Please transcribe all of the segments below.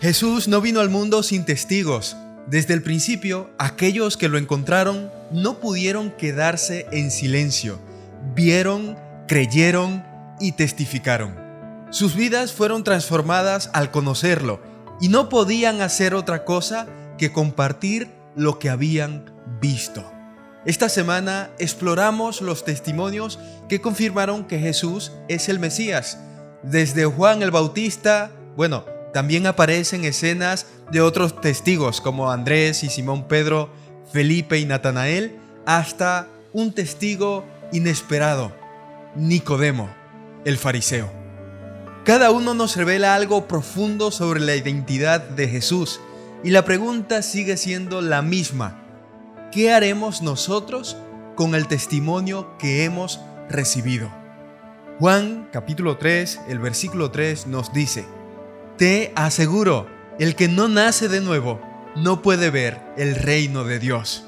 Jesús no vino al mundo sin testigos. Desde el principio, aquellos que lo encontraron no pudieron quedarse en silencio. Vieron, creyeron y testificaron. Sus vidas fueron transformadas al conocerlo y no podían hacer otra cosa que compartir lo que habían visto. Esta semana exploramos los testimonios que confirmaron que Jesús es el Mesías. Desde Juan el Bautista, también aparecen escenas de otros testigos como Andrés y Simón Pedro, Felipe y Natanael, hasta un testigo inesperado, Nicodemo, el fariseo. Cada uno nos revela algo profundo sobre la identidad de Jesús y la pregunta sigue siendo la misma: ¿qué haremos nosotros con el testimonio que hemos recibido? Juan capítulo 3, el versículo 3 nos dice: Te aseguro, el que no nace de nuevo no puede ver el reino de Dios.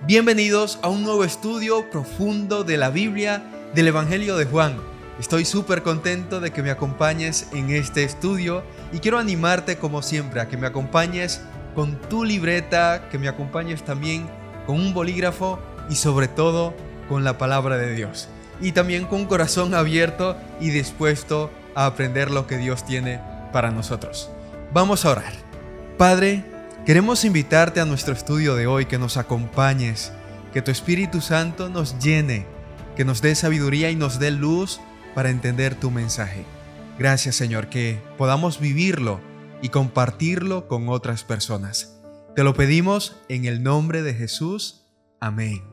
Bienvenidos a un nuevo estudio profundo de la Biblia del Evangelio de Juan. Estoy súper contento de que me acompañes en este estudio y quiero animarte como siempre a que me acompañes con tu libreta, que me acompañes también con un bolígrafo y sobre todo con la palabra de Dios. Y también con un corazón abierto y dispuesto a aprender lo que Dios tiene para nosotros. Vamos a orar. Padre, queremos invitarte a nuestro estudio de hoy, que nos acompañes, que tu Espíritu Santo nos llene, que nos dé sabiduría y nos dé luz para entender tu mensaje. Gracias, Señor, que podamos vivirlo y compartirlo con otras personas. Te lo pedimos en el nombre de Jesús. Amén.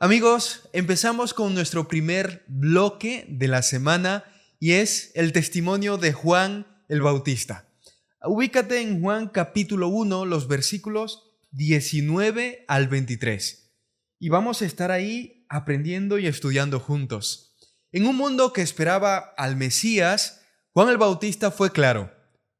Amigos, empezamos con nuestro primer bloque de la semana y es el testimonio de Juan el Bautista. Ubícate en Juan capítulo 1, los versículos 19 al 23. Y vamos a estar ahí aprendiendo y estudiando juntos. En un mundo que esperaba al Mesías, Juan el Bautista fue claro: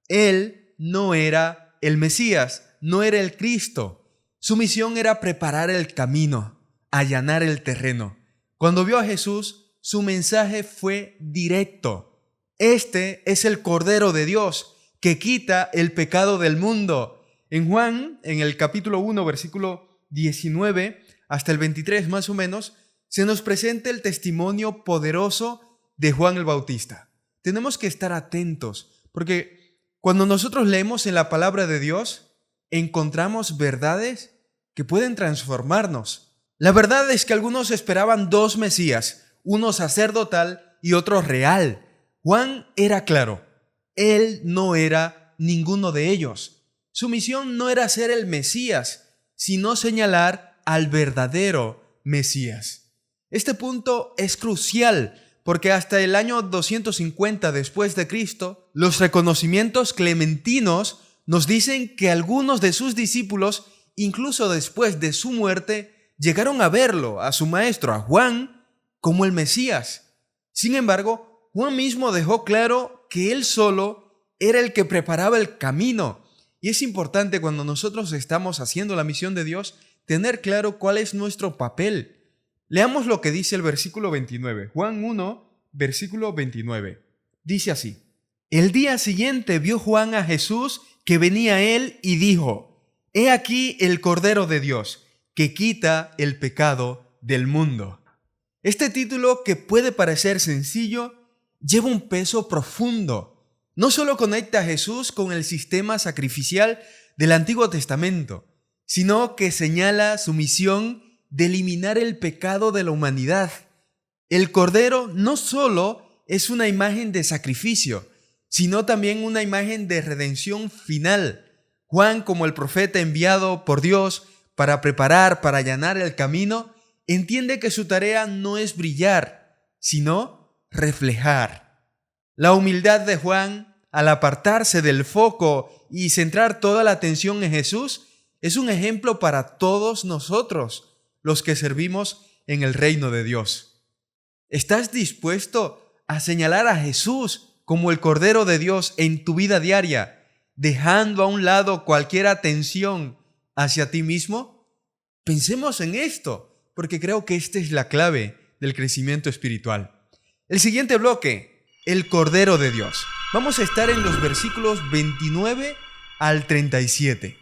él no era el Mesías, no era el Cristo. Su misión era preparar el camino, allanar el terreno. Cuando vio a Jesús, su mensaje fue directo: este es el Cordero de Dios que quita el pecado del mundo. En Juan, en el capítulo 1, versículo 19 hasta el 23 más o menos, se nos presenta el testimonio poderoso de Juan el Bautista. Tenemos que estar atentos, porque cuando nosotros leemos en la palabra de Dios, encontramos verdades que pueden transformarnos. La verdad es que algunos esperaban dos Mesías, uno sacerdotal y otro real. Juan era claro: él no era ninguno de ellos. Su misión no era ser el Mesías, sino señalar al verdadero Mesías. Este punto es crucial porque hasta el año 250 después de Cristo, los reconocimientos clementinos nos dicen que algunos de sus discípulos, incluso después de su muerte, llegaron a verlo, a su maestro, a Juan, como el Mesías. Sin embargo, Juan mismo dejó claro que él solo era el que preparaba el camino. Y es importante, cuando nosotros estamos haciendo la misión de Dios, tener claro cuál es nuestro papel. Leamos lo que dice el versículo 29. Juan 1, versículo 29. Dice así: El día siguiente vio Juan a Jesús que venía a él y dijo: He aquí el Cordero de Dios, que quita el pecado del mundo. Este título, que puede parecer sencillo, lleva un peso profundo. No solo conecta a Jesús con el sistema sacrificial del Antiguo Testamento, sino que señala su misión de eliminar el pecado de la humanidad. El Cordero no solo es una imagen de sacrificio, sino también una imagen de redención final. Juan, como el profeta enviado por Dios para preparar, para allanar el camino, entiende que su tarea no es brillar, sino reflejar. La humildad de Juan, al apartarse del foco y centrar toda la atención en Jesús, es un ejemplo para todos nosotros, los que servimos en el reino de Dios. ¿Estás dispuesto a señalar a Jesús como el Cordero de Dios en tu vida diaria, dejando a un lado cualquier atención hacia ti mismo? Pensemos en esto, porque creo que esta es la clave del crecimiento espiritual. El siguiente bloque: el Cordero de Dios. Vamos a estar en los versículos 29 al 37.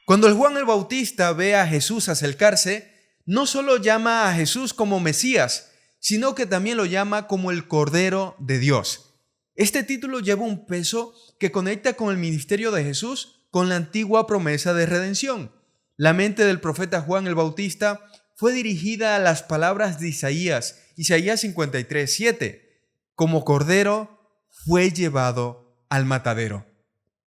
Cuando el Juan el Bautista ve a Jesús acercarse, no solo llama a Jesús como Mesías, sino que también lo llama como el Cordero de Dios. Este título lleva un peso que conecta con el ministerio de Jesús con la antigua promesa de redención. La mente del profeta Juan el Bautista fue dirigida a las palabras de Isaías 53:7. Como cordero fue llevado al matadero.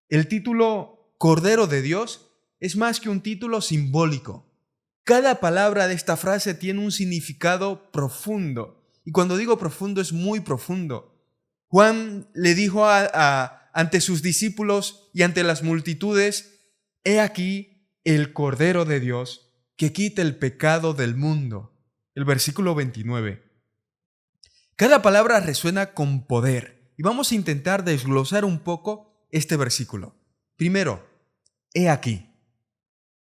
El título Cordero de Dios es más que un título simbólico. Cada palabra de esta frase tiene un significado profundo. Y cuando digo profundo, es muy profundo. Juan le dijo ante sus discípulos y ante las multitudes: «He aquí el Cordero de Dios que quita el pecado del mundo». El versículo 29. Cada palabra resuena con poder. Y vamos a intentar desglosar un poco este versículo. Primero, he aquí.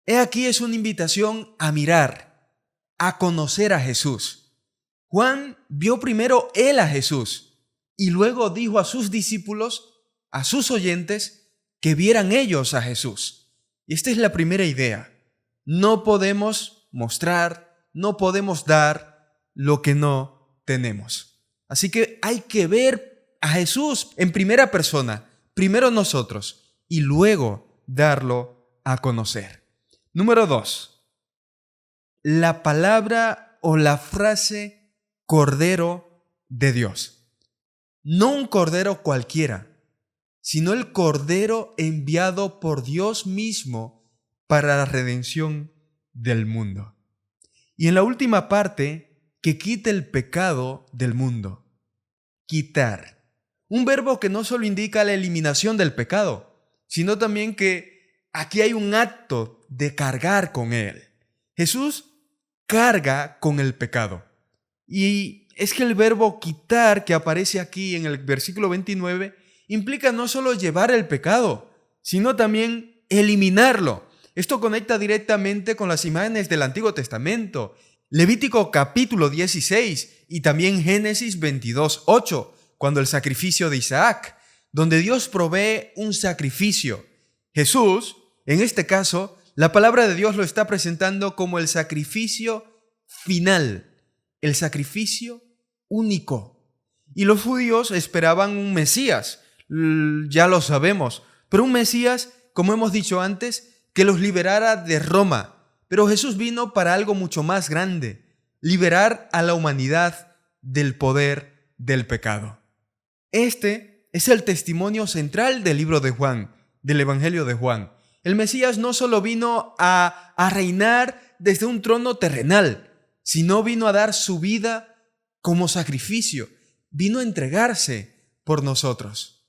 He aquí es una invitación a mirar, a conocer a Jesús. Juan vio primero él a Jesús y luego dijo a sus discípulos, a sus oyentes, que vieran ellos a Jesús. Y esta es la primera idea. No podemos mostrar, no podemos dar lo que no tenemos. Así que hay que ver a Jesús en primera persona, primero nosotros, y luego darlo a conocer. Número 2. La palabra o la frase Cordero de Dios. No un cordero cualquiera, sino el Cordero enviado por Dios mismo para la redención del mundo. Y en la última parte, que quite el pecado del mundo. Quitar. Un verbo que no solo indica la eliminación del pecado, sino también que aquí hay un acto de cargar con él. Jesús carga con el pecado. Y es que el verbo quitar que aparece aquí en el versículo 29 implica no solo llevar el pecado, sino también eliminarlo. Esto conecta directamente con las imágenes del Antiguo Testamento. Levítico capítulo 16 y también Génesis 22:8, cuando el sacrificio de Isaac, donde Dios provee un sacrificio. Jesús, en este caso, la palabra de Dios lo está presentando como el sacrificio final, el sacrificio único. Y los judíos esperaban un Mesías, ya lo sabemos, pero un Mesías, como hemos dicho antes, que los liberara de Roma. Pero Jesús vino para algo mucho más grande, liberar a la humanidad del poder del pecado. Este es el testimonio central del libro de Juan, del Evangelio de Juan. El Mesías no solo vino a reinar desde un trono terrenal, sino vino a dar su vida como sacrificio, vino a entregarse por nosotros.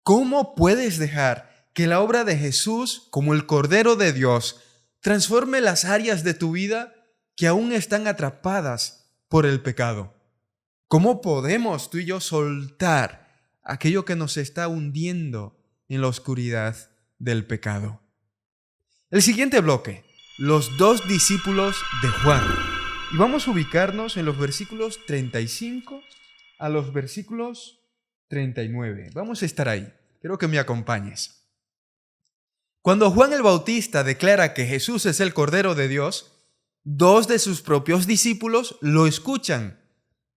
¿Cómo puedes dejar que la obra de Jesús, como el Cordero de Dios, transforme las áreas de tu vida que aún están atrapadas por el pecado? ¿Cómo podemos tú y yo soltar aquello que nos está hundiendo en la oscuridad del pecado? El siguiente bloque, los 2 discípulos de Juan. Y vamos a ubicarnos en los versículos 35 a los versículos 39. Vamos a estar ahí. Quiero que me acompañes. Cuando Juan el Bautista declara que Jesús es el Cordero de Dios, 2 de sus propios discípulos lo escuchan.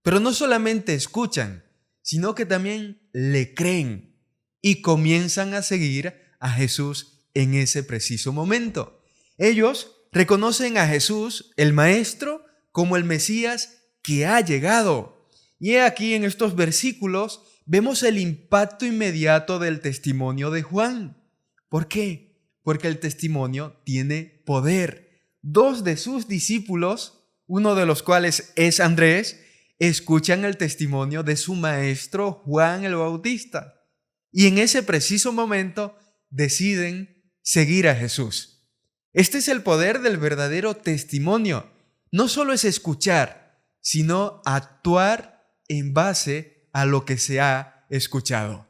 Pero no solamente escuchan, sino que también le creen y comienzan a seguir a Jesús en ese preciso momento. Ellos reconocen a Jesús, el Maestro, como el Mesías que ha llegado. Y aquí en estos versículos vemos el impacto inmediato del testimonio de Juan. ¿Por qué? Porque el testimonio tiene poder. 2 de sus discípulos, uno de los cuales es Andrés, escuchan el testimonio de su maestro Juan el Bautista. Y en ese preciso momento deciden seguir a Jesús. Este es el poder del verdadero testimonio. No solo es escuchar, sino actuar en base a lo que se ha escuchado.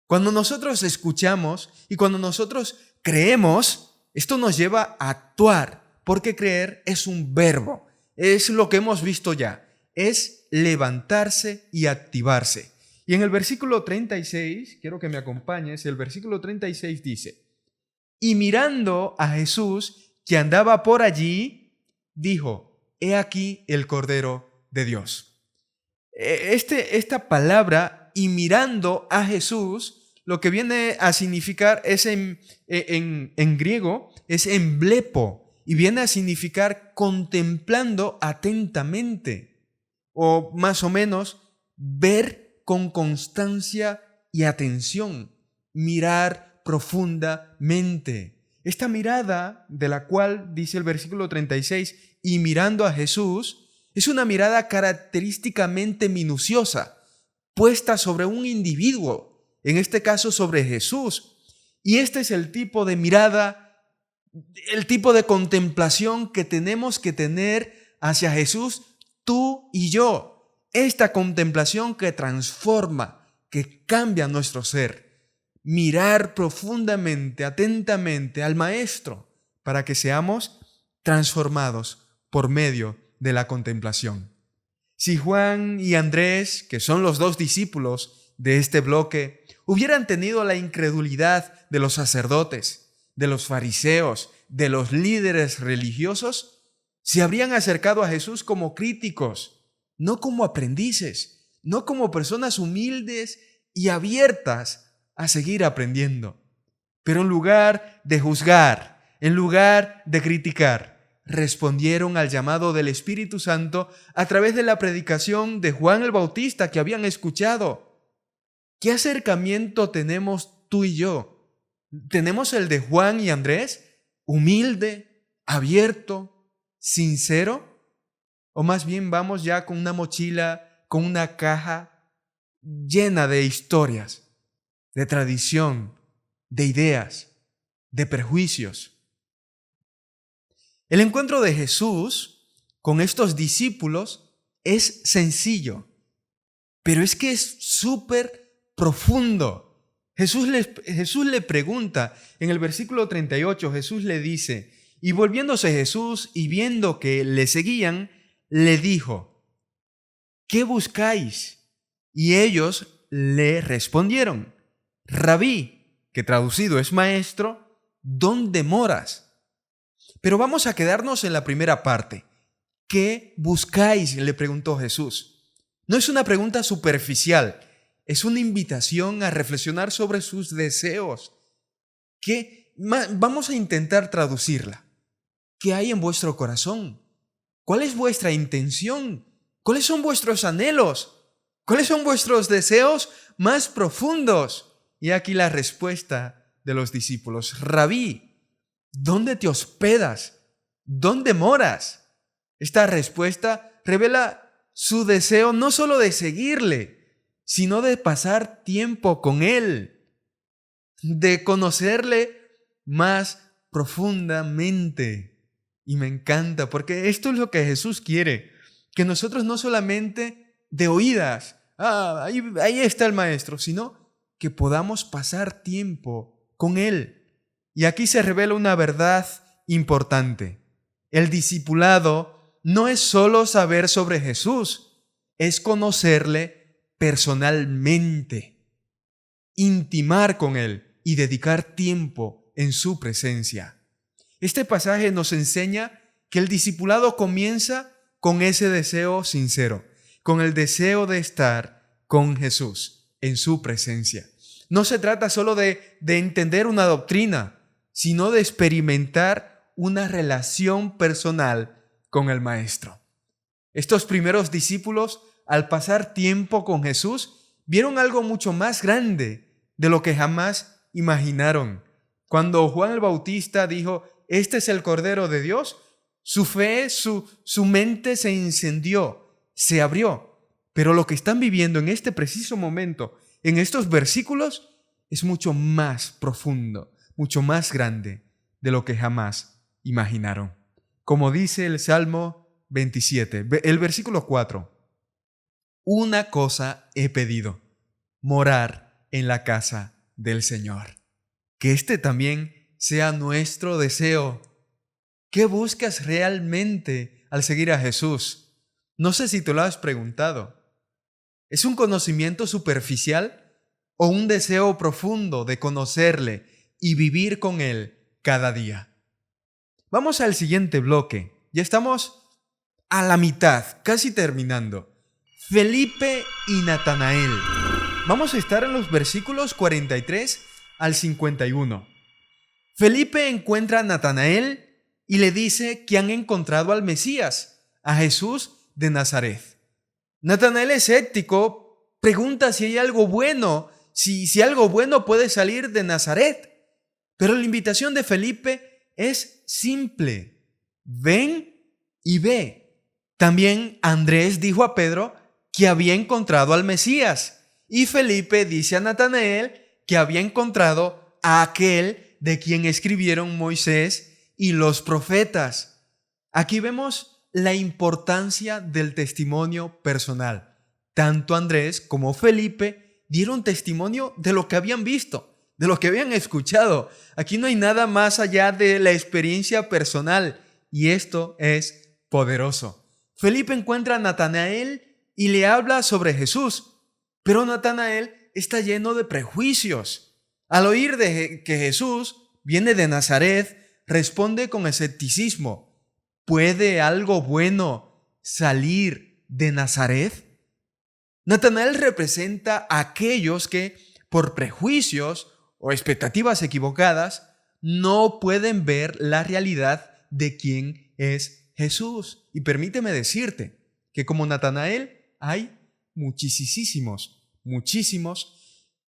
Cuando nosotros escuchamos y cuando nosotros creemos, esto nos lleva a actuar, porque creer es un verbo, es lo que hemos visto ya, es levantarse y activarse. Y en el versículo 36, quiero que me acompañes, el versículo 36 dice, y mirando a Jesús que andaba por allí, dijo, he aquí el Cordero de Dios. Esta palabra, y mirando a Jesús, lo que viene a significar es en griego, es emblepo, y viene a significar contemplando atentamente, o más o menos ver con constancia y atención, mirar profundamente. Esta mirada de la cual dice el versículo 36, y mirando a Jesús, es una mirada característicamente minuciosa, puesta sobre un individuo, en este caso sobre Jesús. Y este es el tipo de mirada, el tipo de contemplación que tenemos que tener hacia Jesús, tú y yo. Esta contemplación que transforma, que cambia nuestro ser. Mirar profundamente, atentamente al Maestro para que seamos transformados por medio de la contemplación. Si Juan y Andrés, que son los dos discípulos de este bloque, hubieran tenido la incredulidad de los sacerdotes, de los fariseos, de los líderes religiosos, se habrían acercado a Jesús como críticos, no como aprendices, no como personas humildes y abiertas a seguir aprendiendo. Pero en lugar de juzgar, en lugar de criticar, respondieron al llamado del Espíritu Santo a través de la predicación de Juan el Bautista que habían escuchado. ¿Qué acercamiento tenemos tú y yo? ¿Tenemos el de Juan y Andrés? ¿Humilde, abierto, sincero? ¿O más bien vamos ya con una mochila, con una caja llena de historias, de tradición, de ideas, de prejuicios? El encuentro de Jesús con estos discípulos es sencillo, pero es que es súper profundo. Jesús le pregunta en el versículo 38, Jesús le dice, y volviéndose Jesús y viendo que le seguían, le dijo, ¿qué buscáis? Y ellos le respondieron, Rabí, que traducido es maestro, ¿dónde moras? Pero vamos a quedarnos en la primera parte. ¿Qué buscáis?, le preguntó Jesús. No es una pregunta superficial, es una invitación a reflexionar sobre sus deseos. Vamos a intentar traducirla. ¿Qué hay en vuestro corazón? ¿Cuál es vuestra intención? ¿Cuáles son vuestros anhelos? ¿Cuáles son vuestros deseos más profundos? Y aquí la respuesta de los discípulos. Rabí, ¿dónde te hospedas? ¿Dónde moras? Esta respuesta revela su deseo no solo de seguirle, sino de pasar tiempo con Él, de conocerle más profundamente. Y me encanta, porque esto es lo que Jesús quiere, que nosotros no solamente de oídas, ahí está el Maestro, sino que podamos pasar tiempo con Él. Y aquí se revela una verdad importante. El discipulado no es solo saber sobre Jesús, es conocerle personalmente, intimar con Él y dedicar tiempo en su presencia. Este pasaje nos enseña que el discipulado comienza con ese deseo sincero, con el deseo de estar con Jesús en su presencia. No se trata solo de entender una doctrina, sino de experimentar una relación personal con el Maestro. Estos primeros discípulos, al pasar tiempo con Jesús, vieron algo mucho más grande de lo que jamás imaginaron. Cuando Juan el Bautista dijo, este es el Cordero de Dios, su fe, su mente se encendió, se abrió. Pero lo que están viviendo en este preciso momento, en estos versículos, es mucho más profundo, mucho más grande de lo que jamás imaginaron. Como dice el Salmo 27, el versículo 4, una cosa he pedido, morar en la casa del Señor. Que este también sea nuestro deseo. ¿Qué buscas realmente al seguir a Jesús? No sé si te lo has preguntado. ¿Es un conocimiento superficial o un deseo profundo de conocerle y vivir con él cada día? Vamos al siguiente bloque. Ya estamos a la mitad, casi terminando. Felipe y Natanael. Vamos a estar en los versículos 43 al 51. Felipe encuentra a Natanael y le dice que han encontrado al Mesías, a Jesús de Nazaret. Natanael, escéptico, pregunta si hay algo bueno, si algo bueno puede salir de Nazaret. Pero la invitación de Felipe es simple: ven y ve. También Andrés dijo a Pedro que había encontrado al Mesías, y Felipe dice a Natanael que había encontrado a aquel de quien escribieron Moisés y los profetas. Aquí vemos la importancia del testimonio personal. Tanto Andrés como Felipe dieron testimonio de lo que habían visto, de lo que habían escuchado. Aquí no hay nada más allá de la experiencia personal, y esto es poderoso. Felipe encuentra a Natanael y le habla sobre Jesús, pero Natanael está lleno de prejuicios. Al oír que Jesús viene de Nazaret, responde con escepticismo: ¿puede algo bueno salir de Nazaret? Natanael representa a aquellos que, por prejuicios o expectativas equivocadas, no pueden ver la realidad de quién es Jesús. Y permíteme decirte que como Natanael hay muchísimos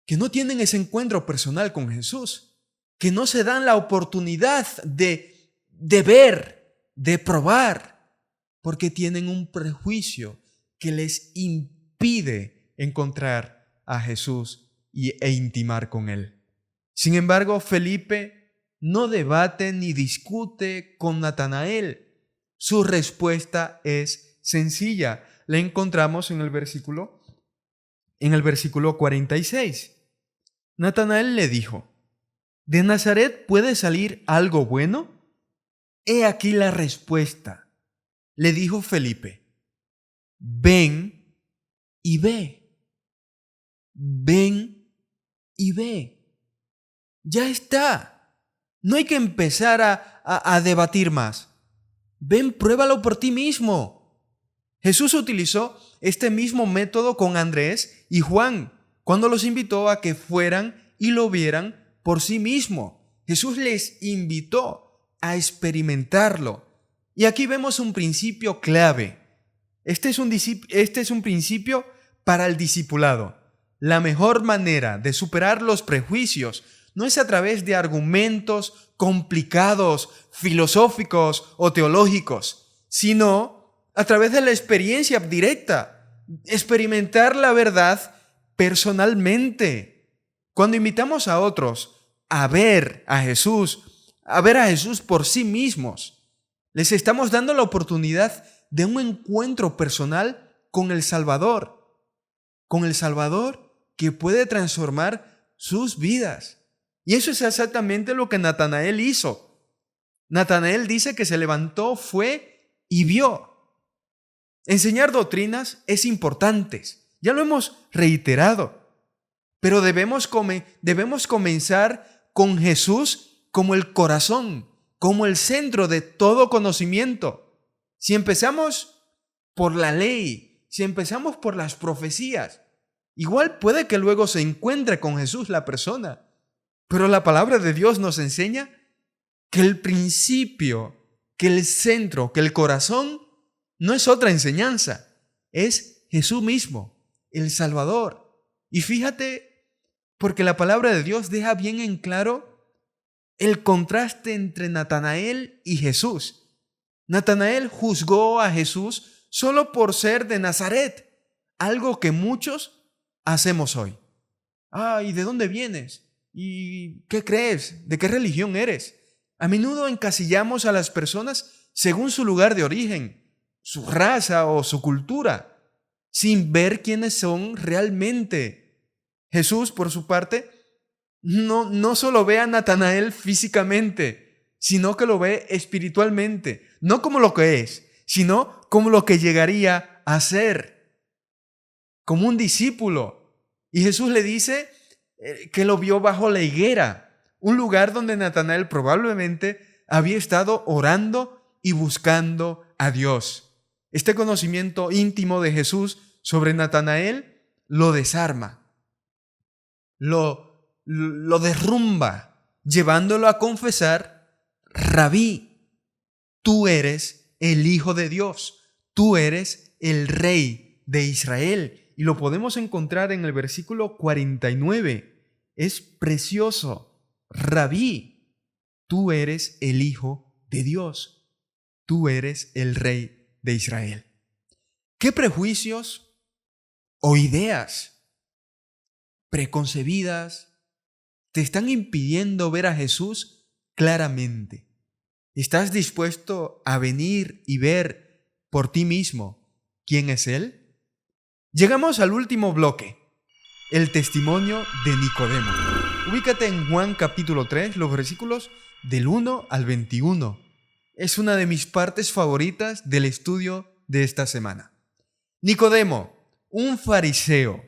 que no tienen ese encuentro personal con Jesús, que no se dan la oportunidad de ver, de probar, porque tienen un prejuicio que les impide encontrar a Jesús e intimar con Él. Sin embargo, Felipe no debate ni discute con Natanael. Su respuesta es sencilla. La encontramos en el versículo 46. Natanael le dijo: ¿de Nazaret puede salir algo bueno? He aquí la respuesta. Le dijo Felipe: ven y ve. Ven y ve. Ya está. No hay que empezar a debatir más. Ven, pruébalo por ti mismo. Jesús utilizó este mismo método con Andrés y Juan cuando los invitó a que fueran y lo vieran por sí mismo. Jesús les invitó a experimentarlo. Y aquí vemos un principio clave. Este es un principio para el discipulado. La mejor manera de superar los prejuicios no es a través de argumentos complicados, filosóficos o teológicos, sino a través de la experiencia directa, experimentar la verdad personalmente. Cuando invitamos a otros a ver a Jesús por sí mismos, les estamos dando la oportunidad de un encuentro personal con el Salvador que puede transformar sus vidas. Y eso es exactamente lo que Natanael hizo. Natanael dice que se levantó, fue y vio. Enseñar doctrinas es importante, ya lo hemos reiterado, pero debemos comenzar con Jesús como el corazón, como el centro de todo conocimiento. Si empezamos por la ley, si empezamos por las profecías, igual puede que luego se encuentre con Jesús la persona, pero la palabra de Dios nos enseña que el principio, que el centro, que el corazón no es otra enseñanza, es Jesús mismo, el Salvador. Y fíjate, porque la palabra de Dios deja bien en claro el contraste entre Natanael y Jesús. Natanael juzgó a Jesús solo por ser de Nazaret, algo que muchos hacemos hoy. ¿Y de dónde vienes? ¿Y qué crees? ¿De qué religión eres? A menudo encasillamos a las personas según su lugar de origen, su raza o su cultura, sin ver quiénes son realmente. Jesús, por su parte, no solo ve a Natanael físicamente, sino que lo ve espiritualmente, no como lo que es, sino como lo que llegaría a ser. como un discípulo. Y Jesús le dice que lo vio bajo la higuera, un lugar donde Natanael probablemente había estado orando y buscando a Dios. Este conocimiento íntimo de Jesús sobre Natanael lo desarma, lo derrumba, llevándolo a confesar: Rabí, tú eres el Hijo de Dios, tú eres el Rey de Israel. Y lo podemos encontrar en el versículo 49. Es precioso. Rabí, tú eres el Hijo de Dios, tú eres el Rey de Israel. ¿Qué prejuicios o ideas preconcebidas te están impidiendo ver a Jesús claramente? ¿Estás dispuesto a venir y ver por ti mismo quién es Él? Llegamos al último bloque, el testimonio de Nicodemo. Ubícate en Juan capítulo 3, los versículos del 1 al 21. Es una de mis partes favoritas del estudio de esta semana. Nicodemo, un fariseo,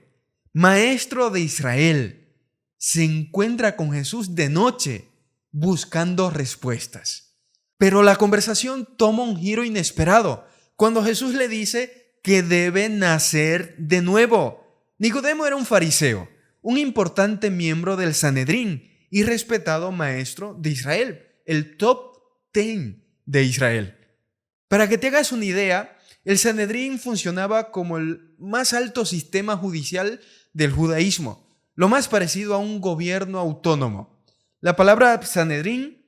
maestro de Israel, se encuentra con Jesús de noche buscando respuestas. Pero la conversación toma un giro inesperado cuando Jesús le dice que debe nacer de nuevo. Nicodemo era un fariseo, un importante miembro del Sanedrín y respetado maestro de Israel, el top 10 de Israel. Para que te hagas una idea, el Sanedrín funcionaba como el más alto sistema judicial del judaísmo, lo más parecido a un gobierno autónomo. La palabra Sanedrín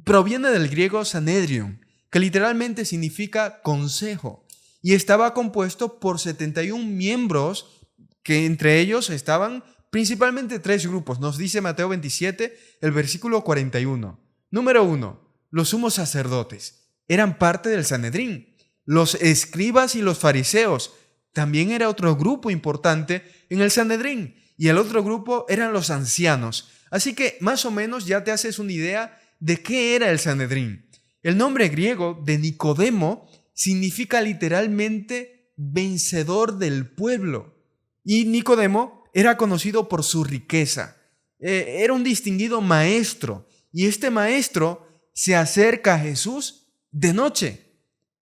proviene del griego Sanedrion, que literalmente significa consejo, y estaba compuesto por 71 miembros, que entre ellos estaban principalmente 3 grupos. Nos dice Mateo 27, el versículo 41. Número 1, los sumos sacerdotes eran parte del Sanedrín. Los escribas y los fariseos también era otro grupo importante en el Sanedrín, y el otro grupo eran los ancianos. Así que más o menos ya te haces una idea de qué era el Sanedrín. El nombre griego de Nicodemo significa literalmente vencedor del pueblo, y Nicodemo era conocido por su riqueza. Era un distinguido maestro, y este maestro se acerca a Jesús de noche,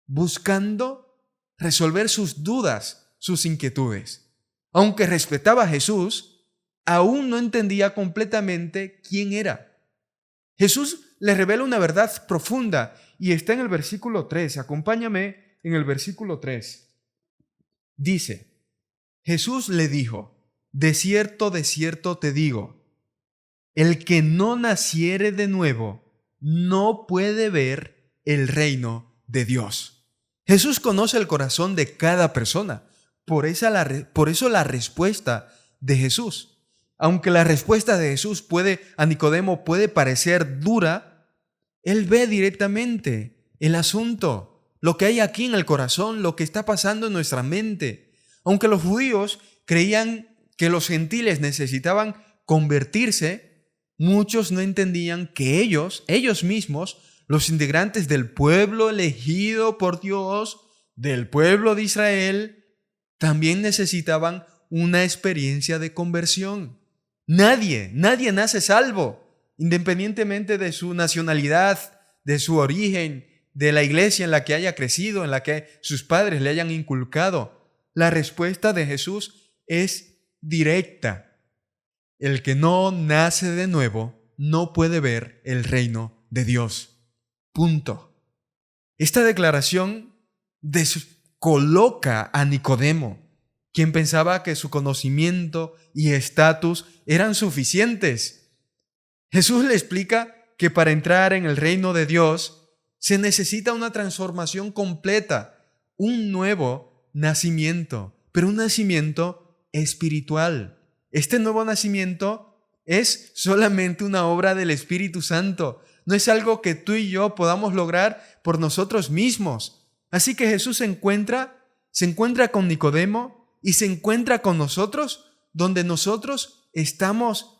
buscando resolver sus dudas, sus inquietudes. Aunque respetaba a Jesús, aún no entendía completamente quién era. Jesús le revela una verdad profunda y está en el versículo 3. Acompáñame en el versículo 3. Dice: Jesús le dijo: de cierto te digo, el que no naciere de nuevo no puede ver el reino de Dios. Jesús conoce el corazón de cada persona. Por eso la respuesta de Jesús. Aunque la respuesta de Jesús a Nicodemo puede parecer dura, él ve directamente el asunto, lo que hay aquí en el corazón, lo que está pasando en nuestra mente. Aunque los judíos creían que los gentiles necesitaban convertirse, muchos no entendían que ellos mismos, los integrantes del pueblo elegido por Dios, del pueblo de Israel, también necesitaban una experiencia de conversión. Nadie nace salvo, independientemente de su nacionalidad, de su origen, de la iglesia en la que haya crecido, en la que sus padres le hayan inculcado. La respuesta de Jesús es directa. El que no nace de nuevo no puede ver el reino de Dios. Punto. Esta declaración descoloca a Nicodemo, quien pensaba que su conocimiento y estatus eran suficientes. Jesús le explica que para entrar en el reino de Dios se necesita una transformación completa, un nuevo nacimiento, pero un nacimiento espiritual. Este nuevo nacimiento es solamente una obra del Espíritu Santo. No es algo que tú y yo podamos lograr por nosotros mismos. Así que Jesús se encuentra con Nicodemo y se encuentra con nosotros donde nosotros estamos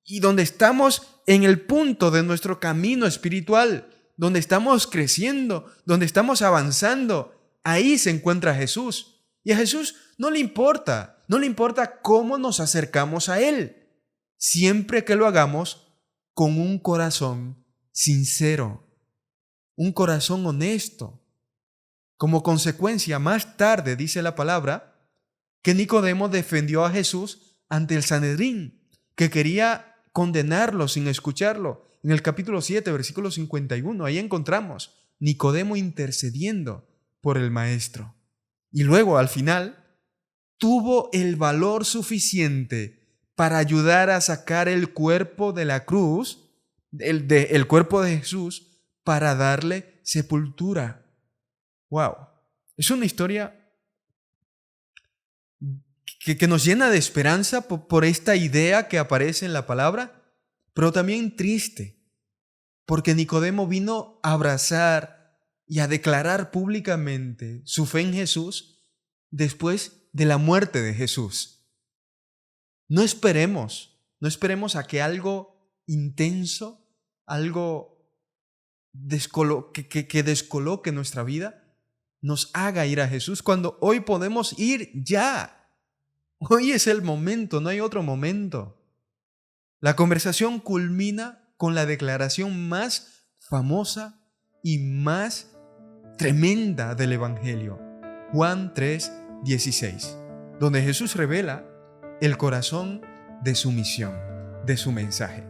y donde estamos en el punto de nuestro camino espiritual, donde estamos creciendo, donde estamos avanzando. Ahí se encuentra Jesús. Y a Jesús no le importa no le importa cómo nos acercamos a Él, siempre que lo hagamos con un corazón sincero, un corazón honesto. Como consecuencia, más tarde dice la palabra que Nicodemo defendió a Jesús ante el Sanedrín, que quería condenarlo sin escucharlo. En el capítulo 7, versículo 51, ahí encontramos Nicodemo intercediendo por el maestro. Y luego, al final, tuvo el valor suficiente para ayudar a sacar el cuerpo de la cruz, el cuerpo de Jesús, para darle sepultura. ¡Wow! Es una historia que nos llena de esperanza por esta idea que aparece en la palabra, pero también triste, porque Nicodemo vino a abrazar y a declarar públicamente su fe en Jesús después de la muerte de Jesús. No esperemos a que algo intenso, algo que descoloque nuestra vida, nos haga ir a Jesús cuando hoy podemos ir ya. Hoy es el momento, no hay otro momento. La conversación culmina con la declaración más famosa y más tremenda del Evangelio, Juan 3:16, donde Jesús revela el corazón de su misión, de su mensaje.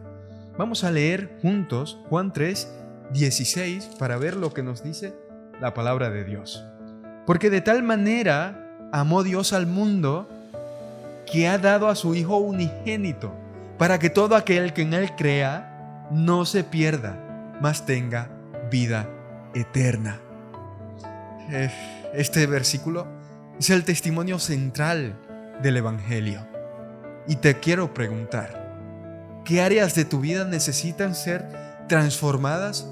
Vamos a leer juntos Juan 3:16 para ver lo que nos dice la palabra de Dios. Porque de tal manera amó Dios al mundo que ha dado a su Hijo unigénito, para que todo aquel que en Él crea no se pierda, mas tenga vida eterna. Este versículo es el testimonio central del Evangelio. Y te quiero preguntar, ¿qué áreas de tu vida necesitan ser transformadas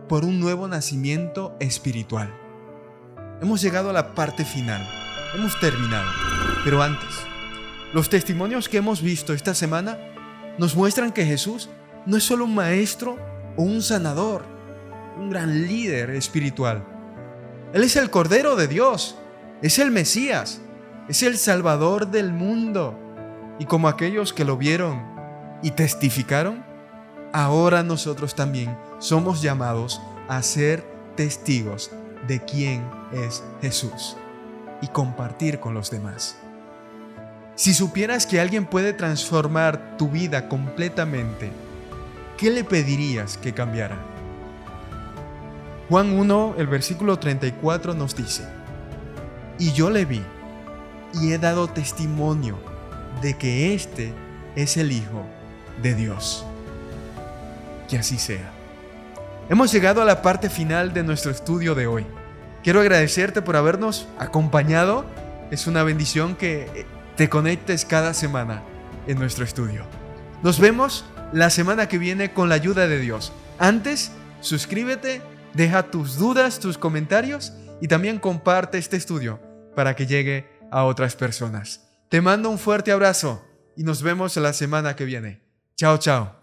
por un nuevo nacimiento espiritual? Hemos llegado a la parte final, hemos terminado, pero antes, los testimonios que hemos visto esta semana nos muestran que Jesús no es solo un maestro o un sanador, un gran líder espiritual. Él es el Cordero de Dios, es el Mesías, es el Salvador del mundo. Y como aquellos que lo vieron y testificaron, ahora nosotros también somos llamados a ser testigos de quién es Jesús y compartir con los demás. Si supieras que alguien puede transformar tu vida completamente, ¿qué le pedirías que cambiara? Juan 1, el versículo 34 nos dice: y yo le vi y he dado testimonio de que este es el Hijo de Dios. Que así sea. Hemos llegado a la parte final de nuestro estudio de hoy. Quiero agradecerte por habernos acompañado. Es una bendición que te conectes cada semana en nuestro estudio. Nos vemos la semana que viene con la ayuda de Dios. Antes, suscríbete, deja tus dudas, tus comentarios y también comparte este estudio para que llegue a otras personas. Te mando un fuerte abrazo y nos vemos la semana que viene. Chao, chao.